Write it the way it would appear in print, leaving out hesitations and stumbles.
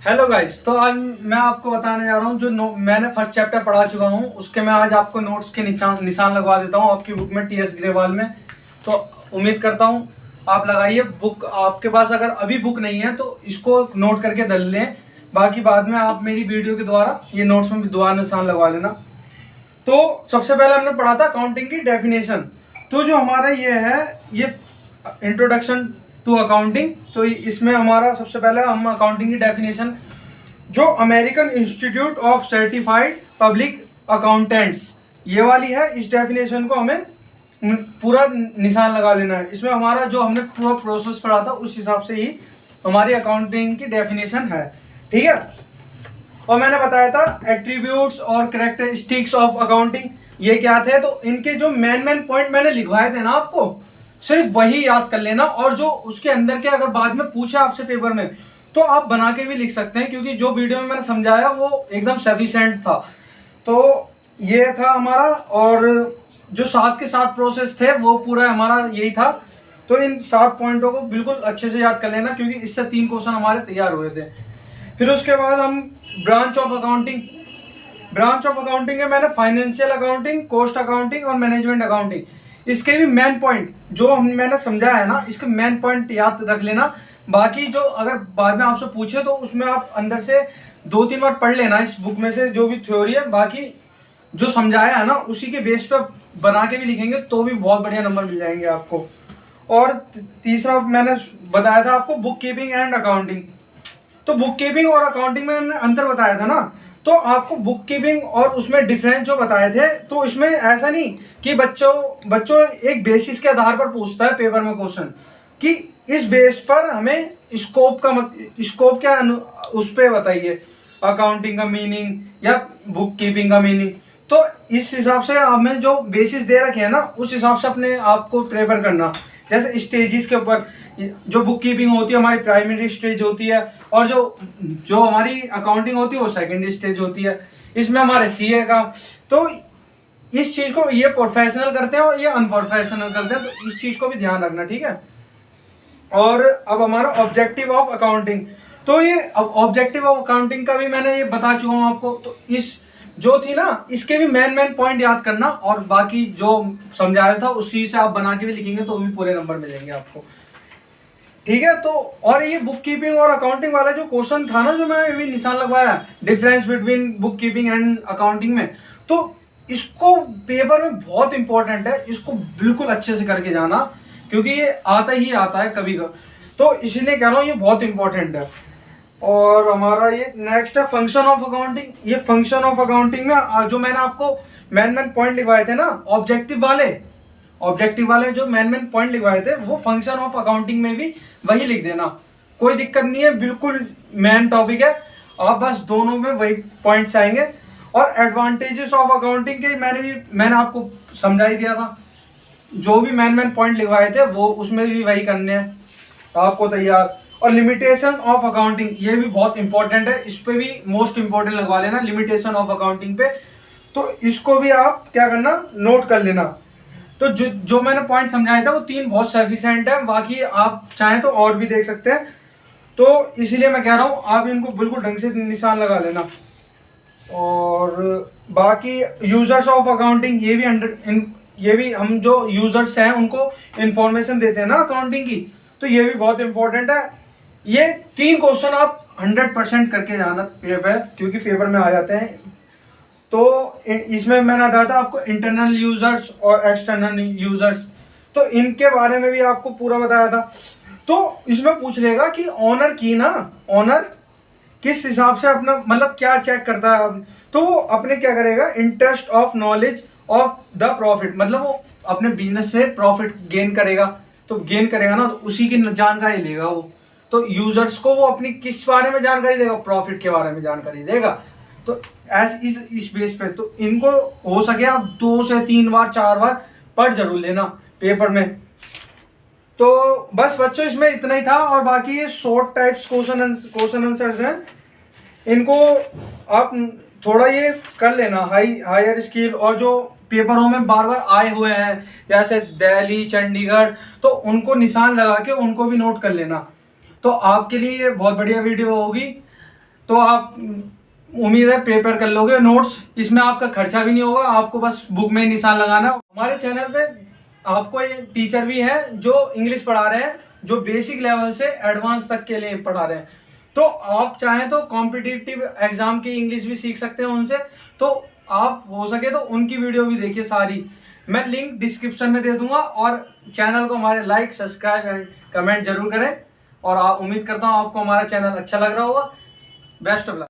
Hello guys. तो आज मैं आपको बताने जा रहा हूँ मैंने फर्स्ट चैप्टर पढ़ा चुका हूँ, उसके मैं आज आपको नोट्स के निशान लगवा देता हूँ आपकी बुक में, टीएस ग्रेवाल में। तो उम्मीद करता हूँ आप लगाइए बुक। आपके पास अगर अभी बुक नहीं है तो इसको नोट करके धर लें, बाकी बाद में आप मेरी वीडियो के द्वारा ये नोट्स में दोबारा निशान लगवा लेना। तो सबसे पहले हमने पढ़ा था अकाउंटिंग की डेफिनेशन। तो जो हमारा ये है, ये इंट्रोडक्शन टू अकाउंटिंग। तो इसमें हमारा सबसे पहले हम अकाउंटिंग की डेफिनेशन, जो American institute of certified public accountants ये वाली है, इस डेफिनेशन को हमें पूरा निशान लगा लेना है। इसमें हमारा जो हमने पूरा प्रोसेस पढ़ा था उस हिसाब से ही हमारी अकाउंटिंग की डेफिनेशन है, ठीक है। और मैंने बताया था एट्रीब्यूट्स और कैरेक्टरिस्टिक्स ऑफ अकाउंटिंग ये क्या थे। तो इनके जो मेन पॉइंट मैंने लिखवाए थे ना, आपको सिर्फ वही याद कर लेना। और जो उसके अंदर के अगर बाद में पूछे आपसे पेपर में तो आप बना के भी लिख सकते हैं, क्योंकि जो वीडियो में मैंने समझाया वो एकदम सफिशिएंट था। तो ये था हमारा, और जो 7 के 7 प्रोसेस थे वो पूरा हमारा यही था। तो इन 7 पॉइंटों को बिल्कुल अच्छे से याद कर लेना, क्योंकि इससे 3 क्वेश्चन हमारे तैयार हुए थे। फिर उसके बाद हम ब्रांच ऑफ अकाउंटिंग है मैंने फाइनेंशियल अकाउंटिंग, कॉस्ट अकाउंटिंग और मैनेजमेंट अकाउंटिंग। इसके भी मेन पॉइंट जो मैंने समझाया है ना, इसके मेन पॉइंट याद रख लेना। बाकी जो अगर बाद में आपसे पूछे तो उसमें आप अंदर से 2-3 बार पढ़ लेना इस बुक में से जो भी थ्योरी है। बाकी जो समझाया है ना उसी के बेस पे बना के भी लिखेंगे तो भी बहुत बढ़िया नंबर मिल जाएंगे आपको। और तीसरा मैंने बताया था आपको बुक कीपिंग एंड अकाउंटिंग। तो बुक कीपिंग और अकाउंटिंग में मैंने अंतर बताया था ना, तो आपको बुक कीपिंग और उसमें डिफरेंस जो बताए थे, तो इसमें ऐसा नहीं कि बच्चों एक बेसिस के आधार पर पूछता है पेपर में क्वेश्चन कि इस बेस पर हमें स्कोप क्या उस पर बताइए, अकाउंटिंग का मीनिंग या बुक कीपिंग का मीनिंग। तो इस हिसाब से हमें जो बेसिस दे रखे हैं ना उस हिसाब से अपने आप को प्रेपर करना। जैसे स्टेजेस के ऊपर जो बुक कीपिंग होती है हमारी प्राइमरी स्टेज होती है, और जो हमारी अकाउंटिंग होती है वो सेकेंडरी स्टेज होती है। इसमें हमारे सीए का, तो इस चीज को ये प्रोफेशनल करते हैं और ये अनप्रोफेशनल करते हैं, तो इस चीज को भी ध्यान रखना, ठीक है। और अब हमारा ऑब्जेक्टिव ऑफ अकाउंटिंग, तो ये ऑब्जेक्टिव ऑफ अकाउंटिंग का भी मैंने ये बता चुका हूँ आपको। तो इस जो थी ना इसके भी मेन पॉइंट याद करना, और बाकी जो समझाया था उसी से आप बना के भी लिखेंगे तो भी पूरे नंबर मिलेंगे आपको, ठीक है। तो और ये बुक कीपिंग और अकाउंटिंग वाला जो क्वेश्चन था ना, जो मैंने अभी निशान लगवाया difference between book keeping and accounting में, तो इसको पेपर में बहुत इंपॉर्टेंट है, इसको बिल्कुल अच्छे से करके जाना, क्योंकि ये आता ही आता है कभी कभी। तो इसलिए कह रहा हूँ ये बहुत इंपॉर्टेंट है। और हमारा ये नेक्स्ट है फंक्शन ऑफ अकाउंटिंग। ये फंक्शन ऑफ अकाउंटिंग में जो मैंने आपको मेन पॉइंट लिखवाए थे ना ऑब्जेक्टिव वाले जो मेन पॉइंट लिखवाए थे, वो फंक्शन ऑफ अकाउंटिंग में भी वही लिख देना, कोई दिक्कत नहीं है, बिल्कुल मेन टॉपिक है। आप बस दोनों में वही पॉइंट्स आएंगे। और एडवांटेजेस ऑफ अकाउंटिंग के मैंने आपको समझा ही दिया था, जो भी मेन पॉइंट लिखवाए थे वो उसमें भी वही करने हैं आपको तैयार। और लिमिटेशन ऑफ अकाउंटिंग ये भी बहुत इंपॉर्टेंट है, इस पे भी मोस्ट इंपॉर्टेंट लगवा लेना लिमिटेशन ऑफ अकाउंटिंग पे। तो इसको भी आप क्या करना, नोट कर लेना। तो जो मैंने पॉइंट समझाया था वो 3 बहुत सफिशिएंट है, बाकी आप चाहें तो और भी देख सकते हैं। तो इसीलिए मैं कह रहा हूँ आप इनको बिल्कुल ढंग से निशान लगा लेना। और बाकी यूजर्स ऑफ अकाउंटिंग ये भी हम जो यूजर्स हैं उनको इंफॉर्मेशन देते हैं ना अकाउंटिंग की, तो ये भी बहुत इंपॉर्टेंट है। ये 3 क्वेश्चन आप 100% करके जाना पेपर, क्योंकि पेपर में आ जाते हैं। तो इसमें मैंने बताया था आपको इंटरनल यूजर्स और एक्सटर्नल यूजर्स, तो इनके बारे में भी आपको पूरा बताया था। तो इसमें पूछ लेगा कि ऑनर किस हिसाब से अपना मतलब क्या चेक करता है, तो वो अपने क्या करेगा, interest of knowledge of the profit, मतलब वो अपने बिजनेस से प्रॉफिट गेन करेगा। तो गेन करेगा ना, तो उसी की जानकारी लेगा वो। तो यूजर्स को वो अपनी किस बारे में जानकारी देगा, प्रॉफिट के बारे में जानकारी देगा। तो इस बेस पे तो इनको हो सके आप 2 से 3 बार 4 बार पढ़ जरूर लेना पेपर में। तो बस बच्चों इसमें इतना ही था, और बाकी ये शॉर्ट टाइप्स क्वेश्चन आंसर्स हैं, इनको आप थोड़ा ये कर लेना हायर स्किल। और जो पेपरों में बार बार आए हुए हैं जैसे दिल्ली, चंडीगढ़, तो उनको निशान लगा के उनको भी नोट कर लेना। तो आपके लिए ये बहुत बढ़िया वीडियो होगी। तो आप उम्मीद है प्रिपेयर कर लोगे नोट्स। इसमें आपका खर्चा भी नहीं होगा, आपको बस बुक में निशान लगाना। हमारे चैनल पे आपको ये टीचर भी हैं जो इंग्लिश पढ़ा रहे हैं, जो बेसिक लेवल से एडवांस तक के लिए पढ़ा रहे हैं। तो आप चाहें तो कॉम्पिटिटिव एग्जाम की इंग्लिश भी सीख सकते हैं उनसे। तो आप हो सके तो उनकी वीडियो भी देखिए सारी, मैं लिंक डिस्क्रिप्शन में दे दूंगा। और चैनल को हमारे लाइक, सब्सक्राइब एंड कमेंट जरूर करें। और आप उम्मीद करता हूँ आपको हमारा चैनल अच्छा लग रहा होगा। Best of luck.